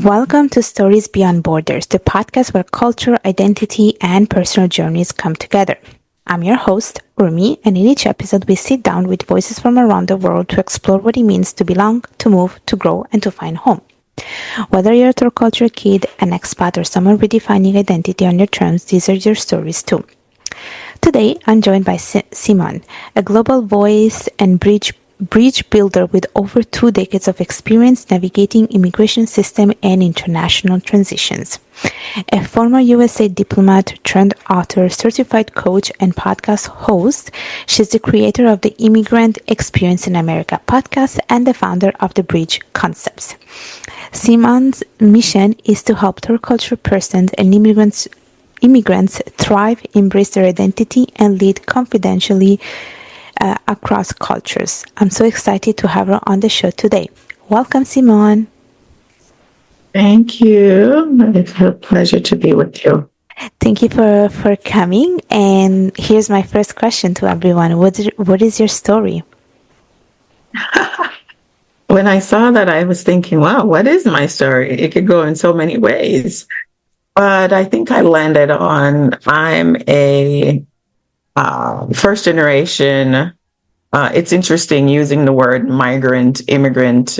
Welcome to Stories Beyond Borders, the podcast where culture, identity, and personal journeys come together. I'm your host, Urmi, and in each episode we sit down with voices from around the world to explore what it means to belong, to move, to grow, and to find home. Whether you're a third culture kid, an expat, or someone redefining identity on your terms, these are your stories too. Today, I'm joined by Simone, a global voice and bridge builder with over 2 decades of experience navigating immigration system and international transitions. A former USA diplomat turned author, certified coach, and podcast host, she's the creator of the Immigrant Experience in America podcast and the founder of the Bridge Concepts. Simone's mission is to help third culture persons and immigrants thrive, embrace their identity, and lead confidentially across cultures. I'm so excited to have her on the show today. Welcome, Simone. Thank you. It's a pleasure to be with you. Thank you for coming. And here's my first question to everyone. What is your story? When I saw that, I was thinking, wow, what is my story? It could go in so many ways. But I think I landed on I'm a first generation. It's interesting using the word migrant, immigrant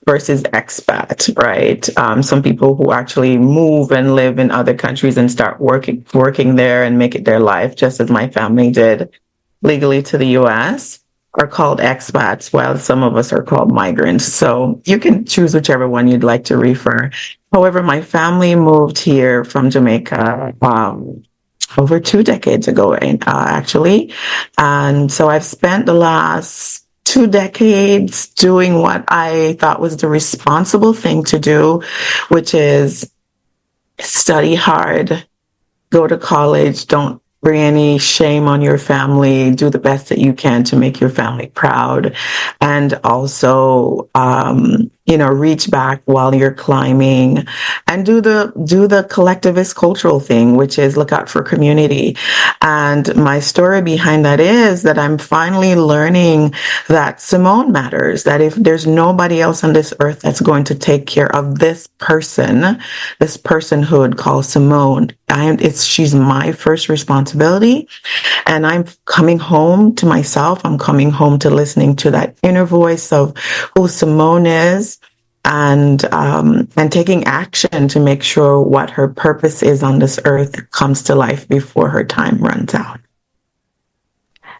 versus expat, right? Some people who actually move and live in other countries and start working there and make it their life, just as my family did legally to the US, are called expats, while some of us are called migrants. So you can choose whichever one you'd like to refer. However, my family moved here from Jamaica over 2 decades ago, actually. And so I've spent the last 2 decades doing what I thought was the responsible thing to do, which is study hard, go to college, don't bring any shame on your family, do the best that you can to make your family proud, and also reach back while you're climbing and do the collectivist cultural thing, which is look out for community. And my story behind that is that I'm finally learning that Simone matters, that if there's nobody else on this earth that's going to take care of this personhood called Simone, she's my first responsibility. And I'm coming home to myself. I'm coming home to listening to that inner voice of who Simone is, and taking action to make sure what her purpose is on this earth comes to life before her time runs out.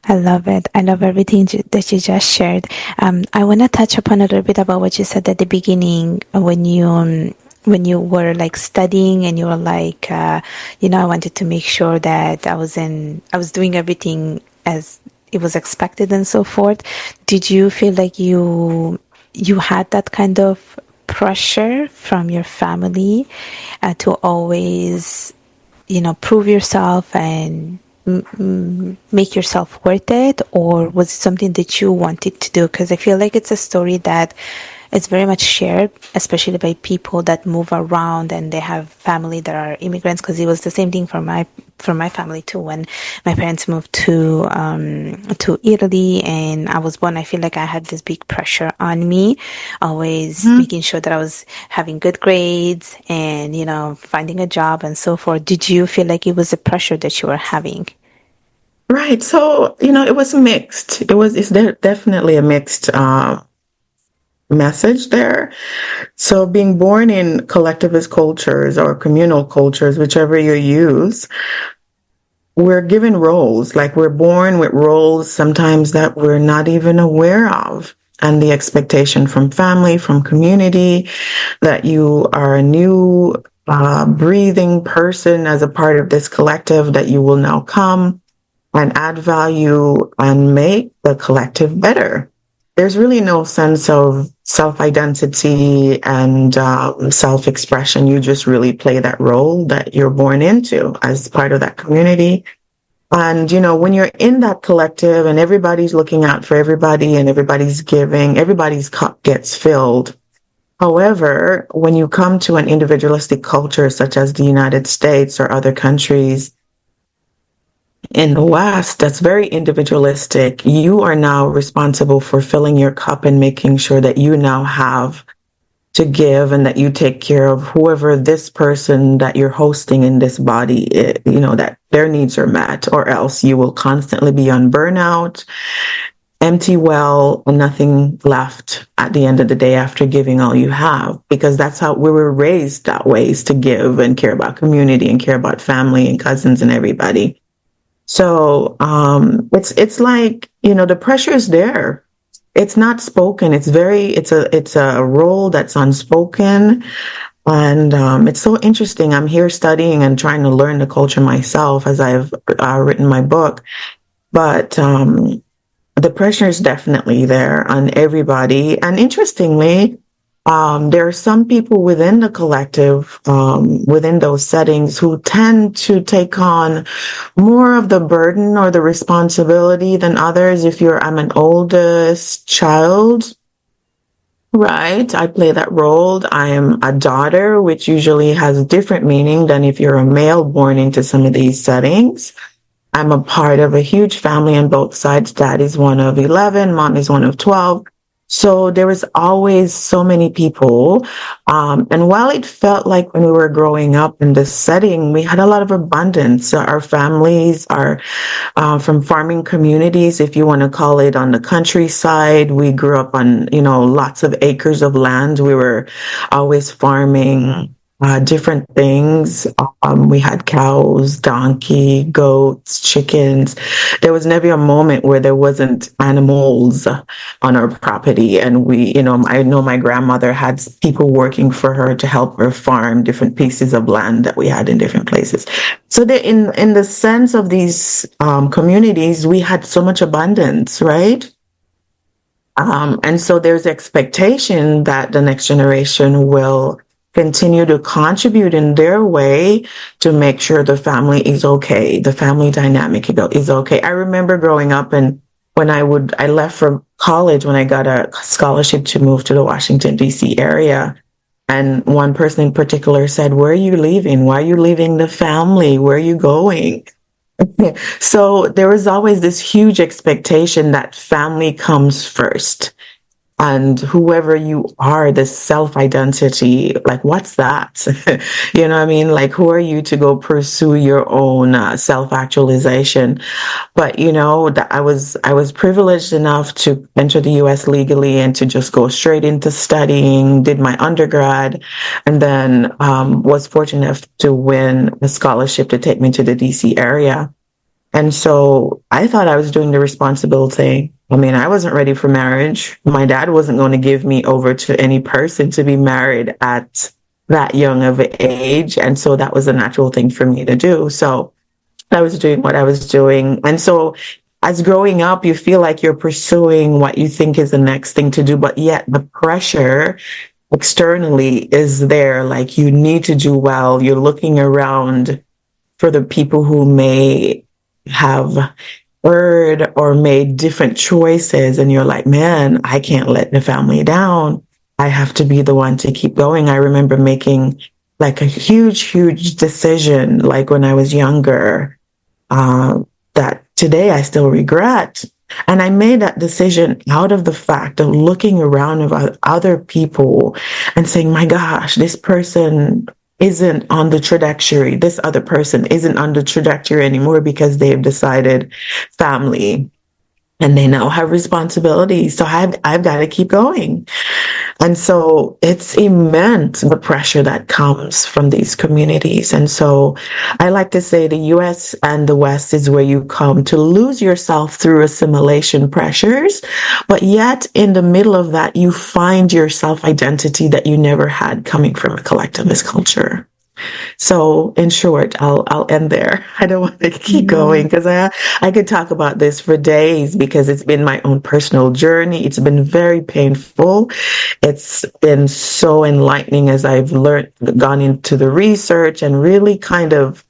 I love it. I love everything that you just shared. I want to touch upon a little bit about what you said at the beginning when you were like studying and you were like, I wanted to make sure that I was doing everything as it was expected and so forth. Did you feel like you had that kind of pressure from your family to always, prove yourself and make yourself worth it? Or was it something that you wanted to do? Because I feel like it's a story that it's very much shared, especially by people that move around and they have family that are immigrants. Because it was the same thing for my family too. When my parents moved to Italy and I was born, I feel like I had this big pressure on me, always making sure that I was having good grades and finding a job and so forth. Did you feel like it was a pressure that you were having? Right. So it was mixed. It's definitely a mixed message there. So being born in collectivist cultures or communal cultures, whichever you use, we're given roles. Like we're born with roles sometimes that we're not even aware of. And the expectation from family, from community, that you are a new breathing person as a part of this collective, that you will now come and add value and make the collective better. There's really no sense of self-identity and self-expression. You just really play that role that you're born into as part of that community. And, when you're in that collective and everybody's looking out for everybody and everybody's giving, everybody's cup gets filled. However, when you come to an individualistic culture such as the United States or other countries, in the West, that's very individualistic. You are now responsible for filling your cup and making sure that you now have to give, and that you take care of whoever this person that you're hosting in this body, that their needs are met, or else you will constantly be on burnout, empty well, and nothing left at the end of the day after giving all you have, because that's how we were raised, that way, is to give and care about community and care about family and cousins and everybody. So it's like, the pressure is there. It's not spoken. It's a role that's unspoken. And it's so interesting. I'm here studying and trying to learn the culture myself as I've written my book. But the pressure is definitely there on everybody. And interestingly, there are some people within the collective, within those settings, who tend to take on more of the burden or the responsibility than others. I'm an oldest child, right? I play that role. I am a daughter, which usually has a different meaning than if you're a male born into some of these settings. I'm a part of a huge family on both sides. Dad is one of 11, mom is one of 12. So there was always so many people. And while it felt like when we were growing up in this setting, we had a lot of abundance. Our families are from farming communities, if you want to call it, on the countryside. We grew up on, lots of acres of land. We were always farming different things. We had cows, donkey, goats, chickens. There was never a moment where there wasn't animals on our property. And I know my grandmother had people working for her to help her farm different pieces of land that we had in different places. So in the sense of these communities, we had so much abundance, right? And so there's expectation that the next generation will continue to contribute in their way to make sure the family is okay, the family dynamic is okay. I remember growing up, and when I left for college, when I got a scholarship to move to the Washington, D.C. area, and one person in particular said, "Where are you leaving? Why are you leaving the family? Where are you going?" So there was always this huge expectation that family comes first. And whoever you are, the self-identity, like, what's that? You know what I mean? Like, who are you to go pursue your own self-actualization? But, I was privileged enough to enter the U.S. legally and to just go straight into studying, did my undergrad, and then was fortunate enough to win a scholarship to take me to the D.C. area. And so I thought I was doing the responsible thing. I mean, I wasn't ready for marriage. My dad wasn't going to give me over to any person to be married at that young of an age. And so that was a natural thing for me to do. So I was doing what I was doing. And so as growing up, you feel like you're pursuing what you think is the next thing to do, but yet the pressure externally is there. Like, you need to do well. You're looking around for the people who may have heard or made different choices, and you're like, man, I can't let the family down. I have to be the one to keep going. I remember making like a huge decision, like when I was younger, that today I still regret. And I made that decision out of the fact of looking around about other people and saying, my gosh, this person isn't on the trajectory. This other person isn't on the trajectory anymore because they've decided family and they now have responsibilities. So I've got to keep going. And so it's immense, the pressure that comes from these communities. And so I like to say the US and the West is where you come to lose yourself through assimilation pressures. But yet in the middle of that, you find your self-identity that you never had coming from a collectivist culture. So in short, I'll end there. I don't want to keep going because I could talk about this for days because it's been my own personal journey. It's been very painful. It's been so enlightening as I've gone into the research and really kind of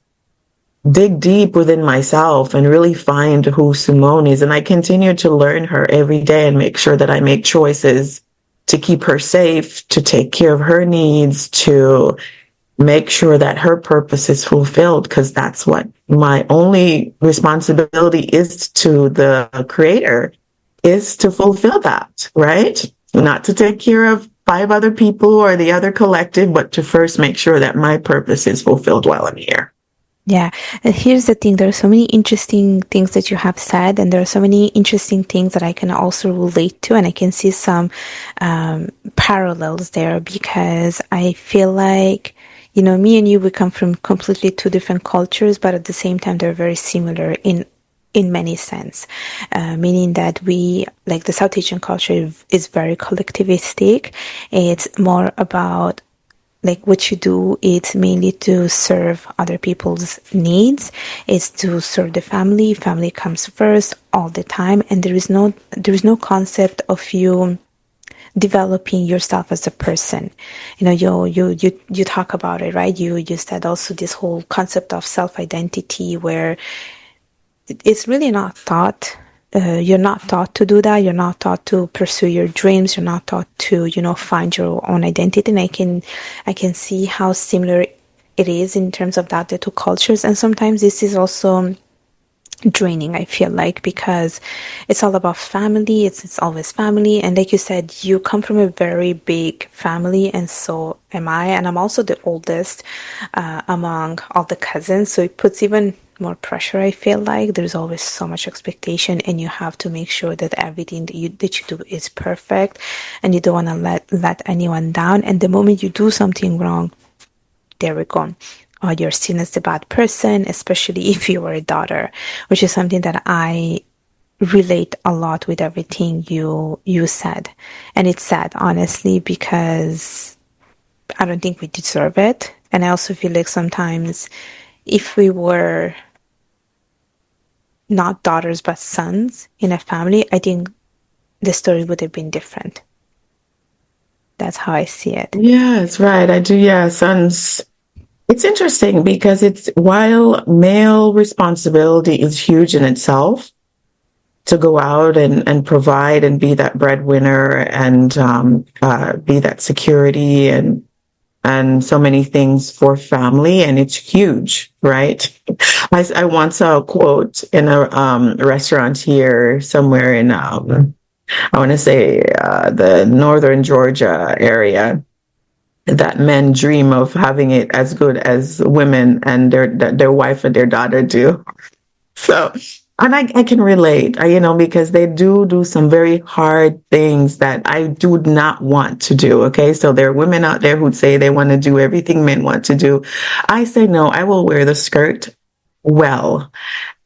dig deep within myself and really find who Simone is. And I continue to learn her every day and make sure that I make choices to keep her safe, to take care of her needs, to make sure that her purpose is fulfilled, because that's what my only responsibility is to the creator, is to fulfill that, right? Not to take care of 5 other people or the other collective, but to first make sure that my purpose is fulfilled while I'm here. Yeah, and here's the thing, there are so many interesting things that you have said, and there are so many interesting things that I can also relate to, and I can see some parallels there because I feel like, you know, me and you, we come from completely two different cultures, but at the same time, they're very similar in many sense, meaning that we, like the South Asian culture is very collectivistic. It's more about like what you do, it's mainly to serve other people's needs. It's to serve the family comes first all the time, and there is no concept of you developing yourself as a person. You know, you talk about it, right? You said also this whole concept of self-identity where it's really not taught. You're not taught to do that. You're not taught to pursue your dreams. You're not taught to, you know, find your own identity. And I can see how similar it is in terms of that, the two cultures. And sometimes this is also draining, I feel like, because it's all about family. It's always family. And like you said, you come from a very big family, and so am I. And I'm also the oldest among all the cousins. So it puts even more pressure, I feel like. There's always so much expectation, and you have to make sure that everything that you do is perfect, and you don't want to let anyone down. And the moment you do something wrong, there we go. You're seen as the bad person, especially if you are a daughter, which is something that I relate a lot with everything you said. And it's sad, honestly, because I don't think we deserve it. And I also feel like sometimes if we were not daughters but sons in a family, I think the story would have been different. That's how I see it. Yes, right. I do. Yeah, sons. It's interesting because it's while male responsibility is huge in itself to go out and provide and be that breadwinner and be that security and so many things for family, and it's huge, right? I once saw a quote in a restaurant here somewhere in I want to say the northern Georgia area, that men dream of having it as good as women and their wife and their daughter do. So, and I can relate, because they do some very hard things that I do not want to do. Okay. So there are women out there who say they want to do everything men want to do. I say, no, I will wear the skirt well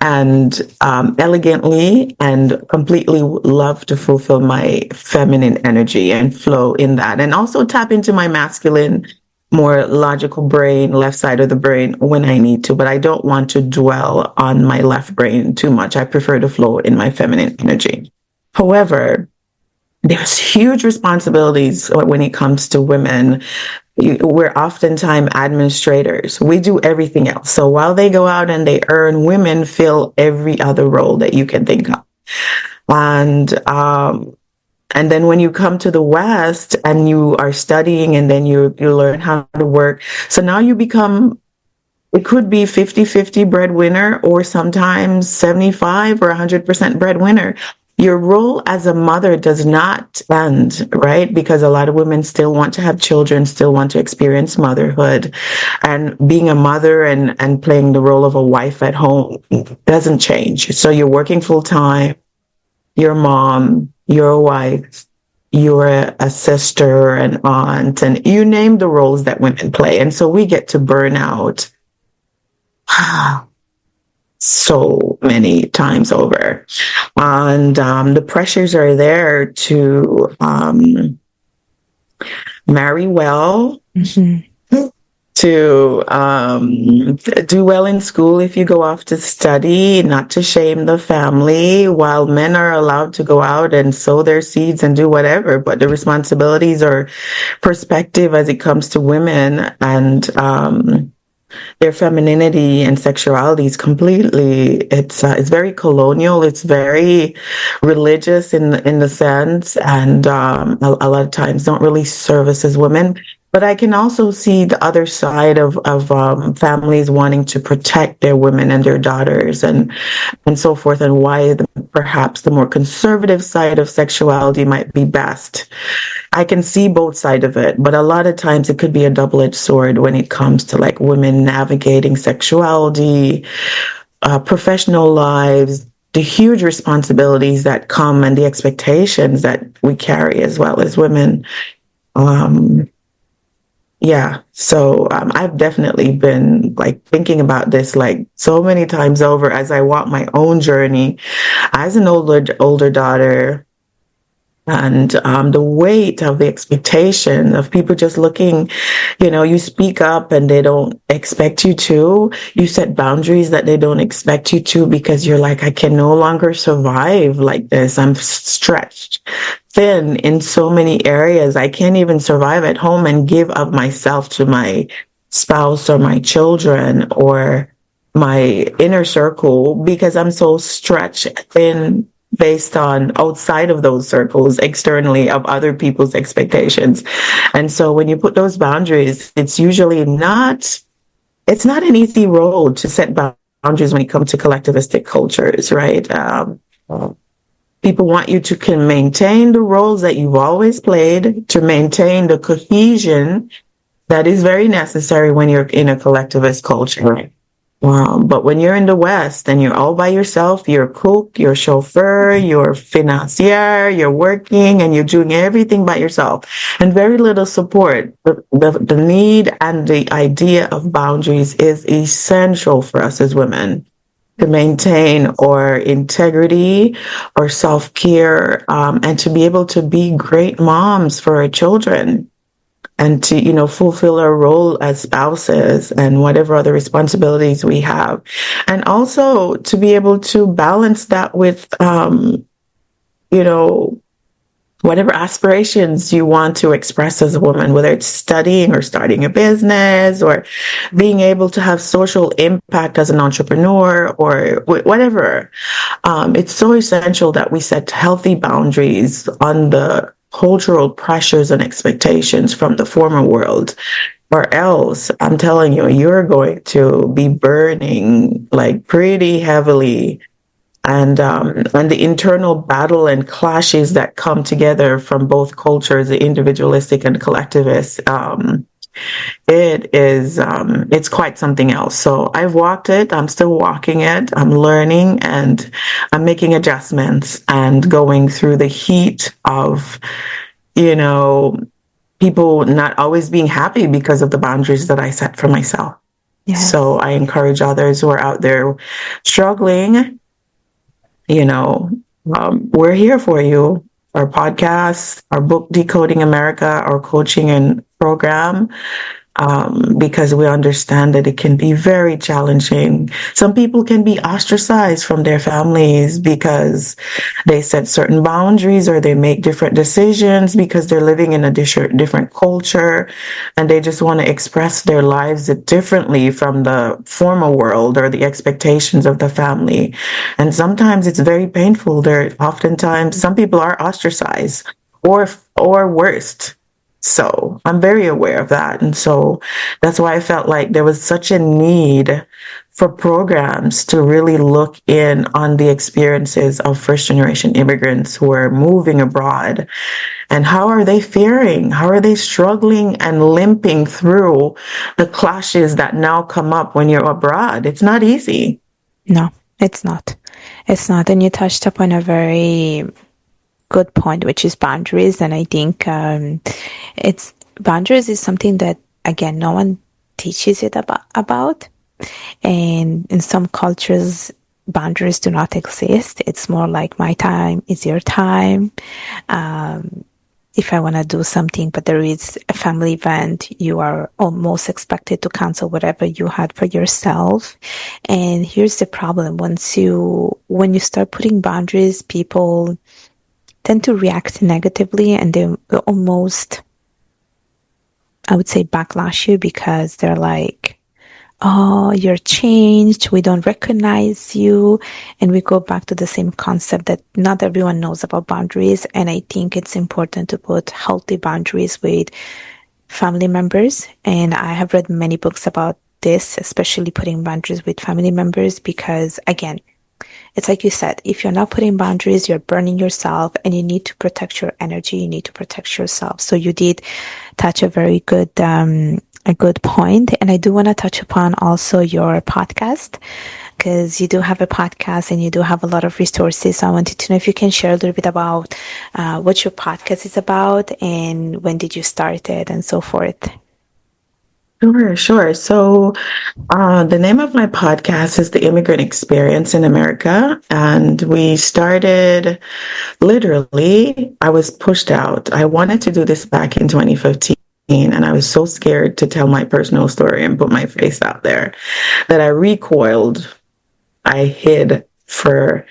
and elegantly, and completely love to fulfill my feminine energy and flow in that, and also tap into my masculine, more logical brain, left side of the brain when I need to. But I don't want to dwell on my left brain too much. I prefer to flow in my feminine energy. However, there's huge responsibilities when it comes to women. We're oftentimes administrators. We do everything else. So while they go out and they earn, women fill every other role that you can think of. And then when you come to the West and you are studying, and then you learn how to work. So now you become, it could be 50-50 breadwinner, or sometimes 75 or 100% breadwinner. Your role as a mother does not end, right? Because a lot of women still want to have children, still want to experience motherhood. And being a mother and playing the role of a wife at home doesn't change. So you're working full time, you're a mom, you're a wife, you're a sister, an aunt, and you name the roles that women play. And so we get to burn out so many times over. And the pressures are there to marry well, to do well in school if you go off to study, not to shame the family, while men are allowed to go out and sow their seeds and do whatever. But the responsibilities or perspective as it comes to women and their femininity and sexuality is completely, it's very colonial, it's very religious in the sense, and a lot of times don't really service as women. But I can also see the other side of families wanting to protect their women and their daughters and so forth, and why perhaps the more conservative side of sexuality might be best. I can see both sides of it, but a lot of times it could be a double-edged sword when it comes to like women navigating sexuality, professional lives, the huge responsibilities that come and the expectations that we carry as well as women. Um, yeah, so I've definitely been like thinking about this like so many times over as I walk my own journey as an older daughter, and the weight of the expectation of people just looking, you speak up and they don't expect you to. You set boundaries that they don't expect you to because you're like, I can no longer survive like this. I'm stretched thin in so many areas. I can't even survive at home and give of myself to my spouse or my children or my inner circle because I'm so stretched thin based on outside of those circles externally of other people's expectations. And so when you put those boundaries, it's not an easy road to set boundaries when it comes to collectivistic cultures, right? People want you to can maintain the roles that you've always played, to maintain the cohesion that is very necessary when you're in a collectivist culture. But when you're in the West and you're all by yourself, you're a cook, you're a chauffeur, you're a financier, you're working and you're doing everything by yourself and very little support. The need and the idea of boundaries is essential for us as women to maintain our integrity or self-care, and to be able to be great moms for our children and to, fulfill our role as spouses and whatever other responsibilities we have. And also to be able to balance that with, you know, whatever aspirations you want to express as a woman, whether it's studying or starting a business or being able to have social impact as an entrepreneur or whatever. It's so essential that we set healthy boundaries on the cultural pressures and expectations from the former world, or else I'm telling you, you're going to be burning like pretty heavily. And the internal battle and clashes that come together from both cultures, the individualistic and collectivist, it's quite something else. So I've walked it. I'm still walking it. I'm learning and I'm making adjustments and going through the heat of, people not always being happy because of the boundaries that I set for myself. Yes. So I encourage others who are out there struggling, we're here for you. Our podcast, our book, Decoding America, our coaching and program, because we understand that it can be very challenging. Some people can be ostracized from their families because they set certain boundaries or they make different decisions because they're living in a different culture and they just want to express their lives differently from the formal world or the expectations of the family. And sometimes it's very painful. Oftentimes some people are ostracized or worse. So I'm very aware of that. And so that's why I felt like there was such a need for programs to really look in on the experiences of first generation immigrants who are moving abroad and how are they faring? How are they struggling and limping through the clashes that now come up when you're abroad? It's not easy. No, it's not. It's not. And you touched upon a very good point, which is boundaries. And I think it's boundaries is something that, again, no one teaches it about. And in some cultures, boundaries do not exist. It's more like my time is your time. If I want to do something, but there is a family event, you are almost expected to cancel whatever you had for yourself. And here's the problem. When you start putting boundaries, people tend to react negatively and they almost, I would say, backlash you because they're like, oh, you're changed. We don't recognize you. And we go back to the same concept that not everyone knows about boundaries. And I think it's important to put healthy boundaries with family members. And I have read many books about this, especially putting boundaries with family members, because again, it's like you said, if you're not putting boundaries, you're burning yourself, and you need to protect your energy. You need to protect yourself. So you did touch a good point. And I do want to touch upon also your podcast, because you do have a podcast and you do have a lot of resources. So I wanted to know if you can share a little bit about what your podcast is about and when did you start it and so forth. Sure, sure. So, the name of my podcast is The Immigrant Experience in America. And we started literally, I was pushed out. I wanted to do this back in 2015. And I was so scared to tell my personal story and put my face out there that I recoiled. I hid for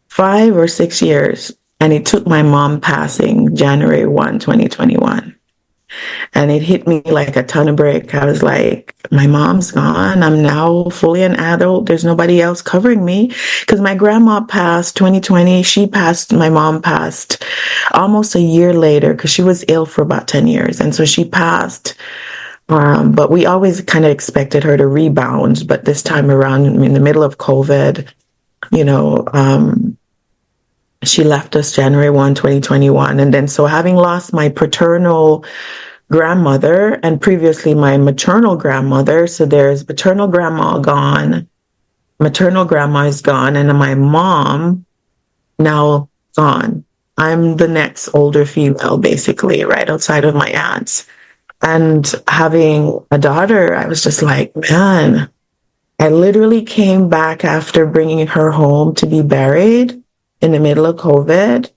5 or 6 years. And it took my mom passing January 1, 2021. And it hit me like a ton of brick. I was like, my mom's gone. I'm now fully an adult. There's nobody else covering me. Because my grandma passed 2020. My mom passed almost a year later because she was ill for about 10 years. And so she passed. But we always kind of expected her to rebound. But this time around, in the middle of COVID, she left us January 1, 2021. And then so having lost my paternal grandmother and previously my maternal grandmother, so there's paternal grandma gone, maternal grandma is gone, and my mom now gone. I'm the next older female, basically, right outside of my aunts. And having a daughter, I was just like, man, I literally came back after bringing her home to be buried in the middle of COVID.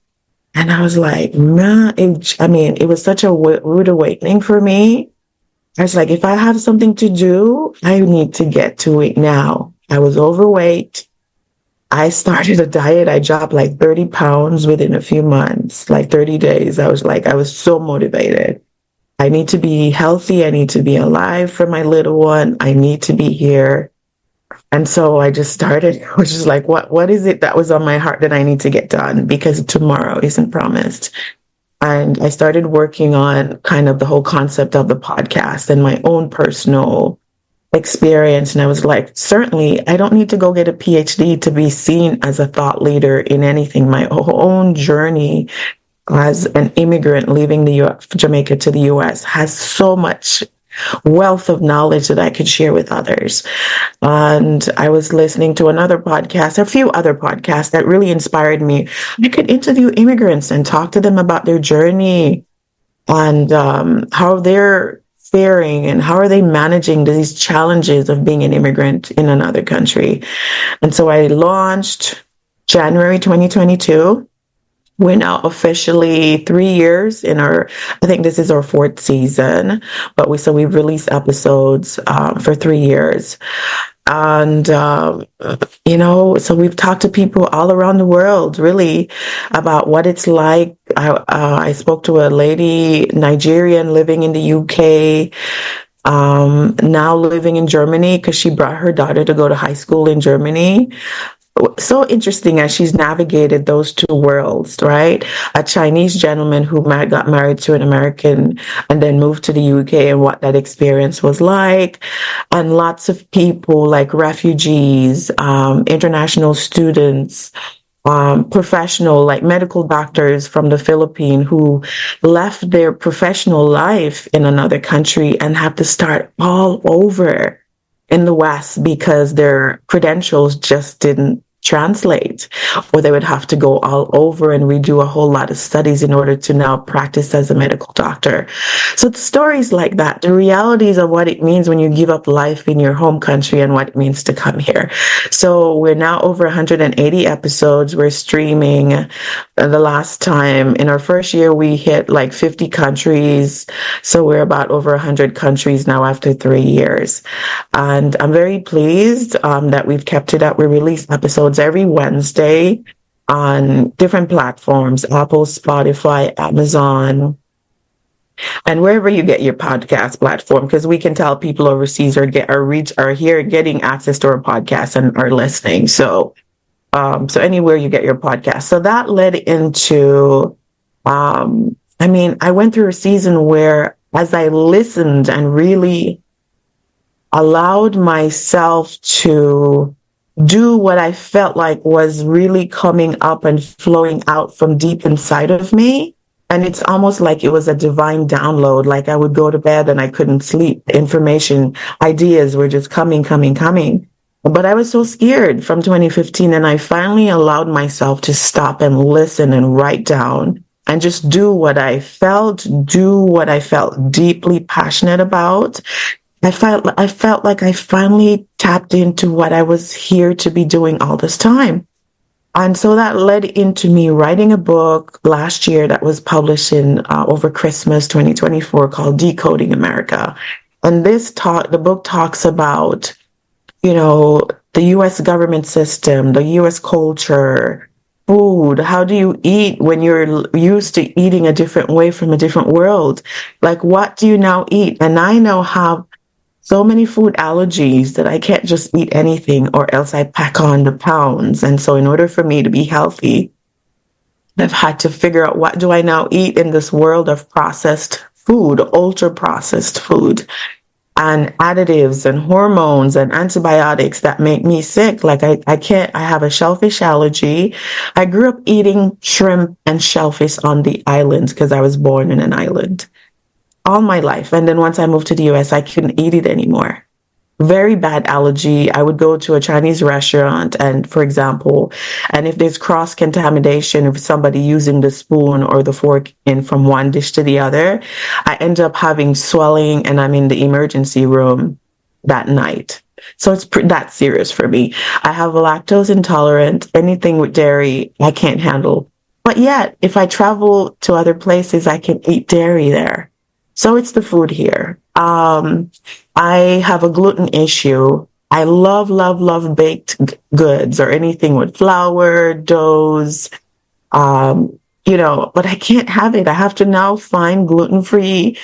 And I was like, man, it was such a rude awakening for me. I was like, if I have something to do, I need to get to it now. I was overweight. I started a diet. I dropped like 30 pounds within a few months, like 30 days. I was so motivated. I need to be healthy. I need to be alive for my little one. I need to be here. And so I just started, which is like, what is it that was on my heart that I need to get done? Because tomorrow isn't promised. And I started working on kind of the whole concept of the podcast and my own personal experience. And I was like, certainly, I don't need to go get a PhD to be seen as a thought leader in anything. My own journey as an immigrant leaving Jamaica to the US has so much wealth of knowledge that I could share with others. And I was listening to a few other podcasts that really inspired me. I could interview immigrants and talk to them about their journey and how they're faring and how are they managing these challenges of being an immigrant in another country. And so I launched January 2022. We're now officially 3 years I think this is our 4th season, but we've released episodes for 3 years. And, so we've talked to people all around the world, really, about what it's like. I spoke to a lady, Nigerian, living in the UK, now living in Germany because she brought her daughter to go to high school in Germany. So interesting as she's navigated those two worlds, right? A Chinese gentleman who got married to an American and then moved to the UK and what that experience was like. And lots of people like refugees, international students, professional, like medical doctors from the Philippines who left their professional life in another country and have to start all over in the West because their credentials just didn't translate, or they would have to go all over and redo a whole lot of studies in order to now practice as a medical doctor. So the stories like that, the realities of what it means when you give up life in your home country and what it means to come here. So we're now over 180 episodes. We're streaming. The last time in our first year, we hit like 50 countries. So we're about over 100 countries now after 3 years. And I'm very pleased that we've kept it up. We release episodes every Wednesday on different platforms, Apple, Spotify, Amazon, and wherever you get your podcast platform, because we can tell people overseas are here getting access to our podcast and are listening. So anywhere you get your podcast. So that led into, I went through a season where as I listened and really allowed myself to do what I felt like was really coming up and flowing out from deep inside of me. And it's almost like it was a divine download. Like I would go to bed and I couldn't sleep. Information, ideas were just coming, coming, coming. But I was so scared from 2015, and I finally allowed myself to stop and listen and write down and just do what I felt deeply passionate about. I felt like I finally tapped into what I was here to be doing all this time. And so that led into me writing a book last year that was published in over Christmas 2024 called Decoding America. And the book talks about, you know, the US government system, the US culture, food. How do you eat when you're used to eating a different way from a different world? Like, what do you now eat? And I now have so many food allergies that I can't just eat anything or else I pack on the pounds. And so in order for me to be healthy, I've had to figure out, what do I now eat in this world of processed food, ultra processed food, and additives and hormones and antibiotics that make me sick. Like I can't, I have a shellfish allergy. I grew up eating shrimp and shellfish on the island because I was born in an island all my life. And then once I moved to the US, I couldn't eat it anymore. Very bad allergy. I would go to a Chinese restaurant and, for example, and if there's cross contamination, if somebody using the spoon or the fork in from one dish to the other, I end up having swelling and I'm in the emergency room that night. So it's that serious for me. I have a lactose intolerant. Anything with dairy, I can't handle. But yet, if I travel to other places, I can eat dairy there. So it's the food here. I have a gluten issue. I love, love, love baked goods or anything with flour, doughs, but I can't have it. I have to now find gluten-free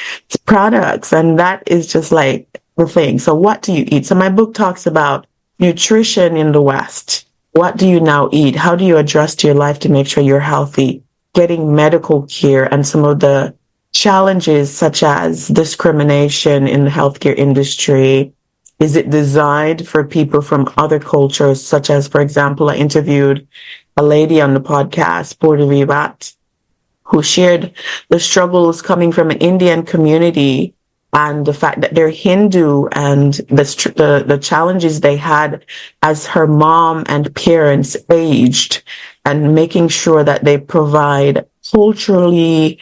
products. And that is just like the thing. So what do you eat? So my book talks about nutrition in the West. What do you now eat? How do you adjust your life to make sure you're healthy? Getting medical care and some of the challenges such as discrimination in the healthcare industry. Is it designed for people from other cultures, such as, for example, I interviewed a lady on the podcast, Puerto Ribat, who shared the struggles coming from an Indian community and the fact that they're Hindu and the challenges they had as her mom and parents aged, and making sure that they provide culturally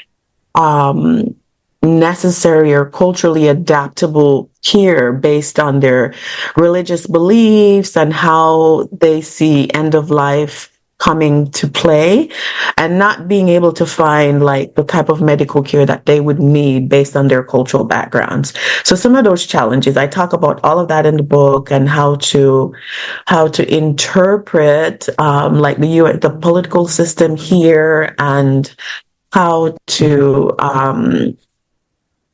necessary or culturally adaptable care based on their religious beliefs and how they see end of life coming to play, and not being able to find like the type of medical care that they would need based on their cultural backgrounds. So some of those challenges, I talk about all of that in the book, and how to interpret like the political system here, and how to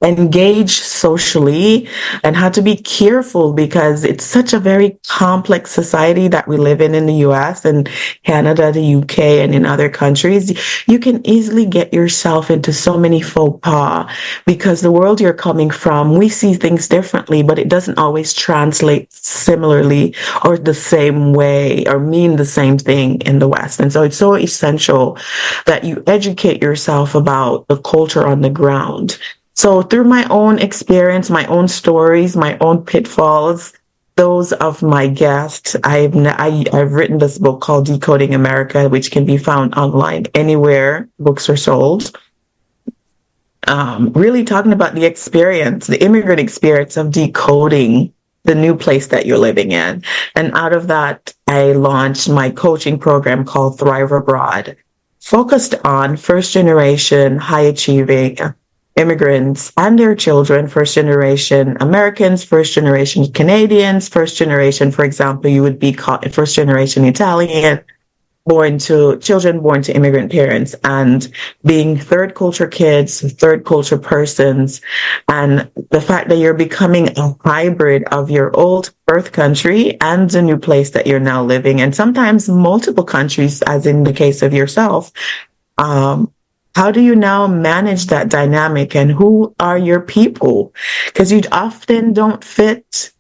engage socially, and how to be careful, because it's such a very complex society that we live in the US and Canada, the UK, and in other countries. You can easily get yourself into so many faux pas because the world you're coming from, we see things differently, but it doesn't always translate similarly or the same way or mean the same thing in the West. And so it's so essential that you educate yourself about the culture on the ground. So through my own experience, my own stories, my own pitfalls, those of my guests, I've written this book called Decoding America, which can be found online anywhere books are sold. Really talking about the experience, the immigrant experience of decoding the new place that you're living in. And out of that, I launched my coaching program called Thrive Abroad, focused on first generation, high achieving immigrants and their children, first generation Americans, first generation Canadians, first generation, for example, you would be called first generation Italian, children born to immigrant parents, and being third culture kids, third culture persons, and the fact that you're becoming a hybrid of your old birth country and the new place that you're now living, and sometimes multiple countries, as in the case of yourself. How do you now manage that dynamic, and who are your people? Because you often don't fit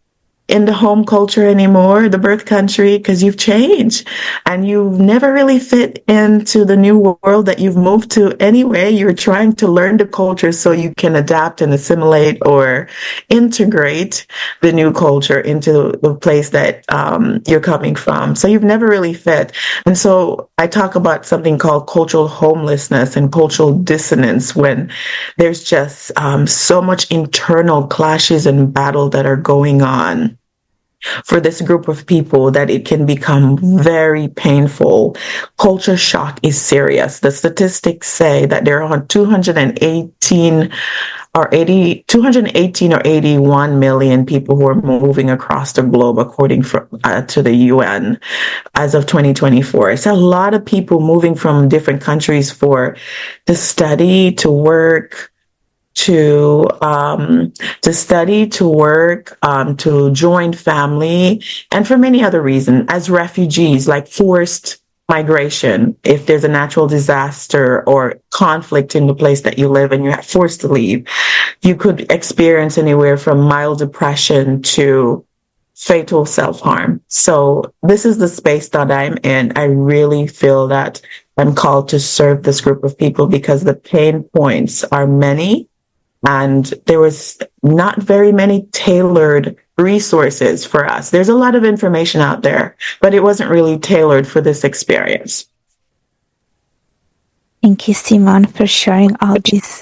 in the home culture anymore, the birth country, because you've changed and you've never really fit into the new world that you've moved to anyway. You're trying to learn the culture so you can adapt and assimilate or integrate the new culture into the place that you're coming from. So you've never really fit. And so I talk about something called cultural homelessness and cultural dissonance when there's just so much internal clashes and battle that are going on for this group of people that it can become very painful. Culture shock is serious. The statistics say that there are 218 or 81 million people who are moving across the globe, according to the UN as of 2024. It's a lot of people moving from different countries to study, to work, to study, to work, to join family, and for many other reasons, as refugees, like forced migration. If there's a natural disaster or conflict in the place that you live and you're forced to leave, you could experience anywhere from mild depression to fatal self-harm. So this is the space that I'm in. I really feel that I'm called to serve this group of people because the pain points are many. And there was not very many tailored resources for us. There's a lot of information out there, but it wasn't really tailored for this experience. Thank you, Simone, for sharing all this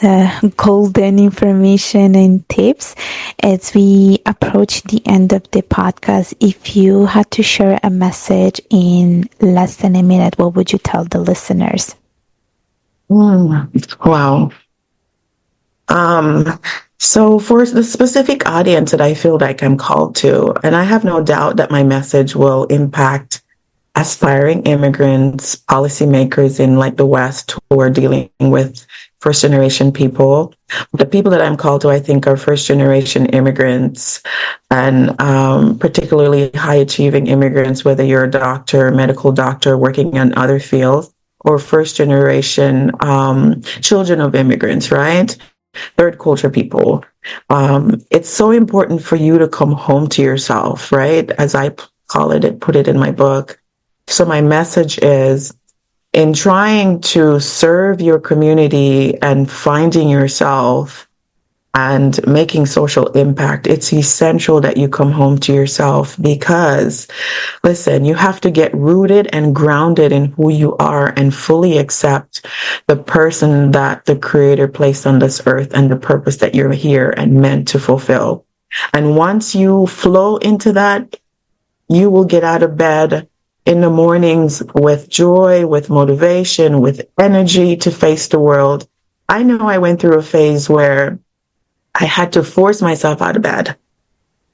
golden information and tips. As we approach the end of the podcast, if you had to share a message in less than a minute, what would you tell the listeners? Wow. So for the specific audience that I feel like I'm called to, and I have no doubt that my message will impact aspiring immigrants, policymakers in like the West who are dealing with first generation people. The people that I'm called to, I think, are first generation immigrants and particularly high achieving immigrants, whether you're a doctor, medical doctor working in other fields, or first generation children of immigrants, right? Third culture people. It's so important for you to come home to yourself, right? As I call it, put it in my book. So my message is, in trying to serve your community and finding yourself and making social impact, it's essential that you come home to yourself because, listen, you have to get rooted and grounded in who you are and fully accept the person that the Creator placed on this earth and the purpose that you're here and meant to fulfill. And once you flow into that, you will get out of bed in the mornings with joy, with motivation, with energy to face the world. I know I went through a phase where I had to force myself out of bed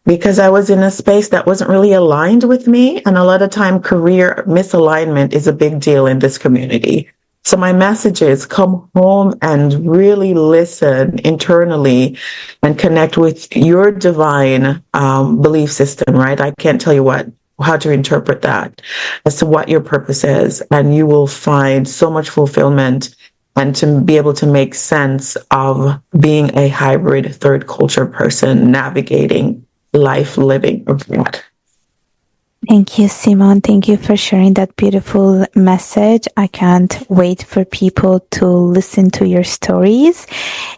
because I was in a space that wasn't really aligned with me. And a lot of time career misalignment is a big deal in this community. So my message is come home and really listen internally and connect with your divine belief system, right? I can't tell you how to interpret that as to what your purpose is. And you will find so much fulfillment and to be able to make sense of being a hybrid third culture person navigating life living abroad. Thank you, Simone. Thank you for sharing that beautiful message. I can't wait for people to listen to your stories.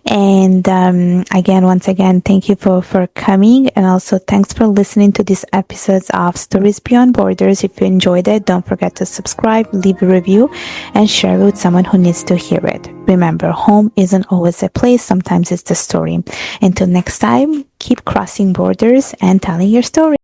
And once again, thank you for coming. And also thanks for listening to this episode of Stories Beyond Borders. If you enjoyed it, don't forget to subscribe, leave a review, and share it with someone who needs to hear it. Remember, home isn't always a place. Sometimes it's the story. Until next time, keep crossing borders and telling your story.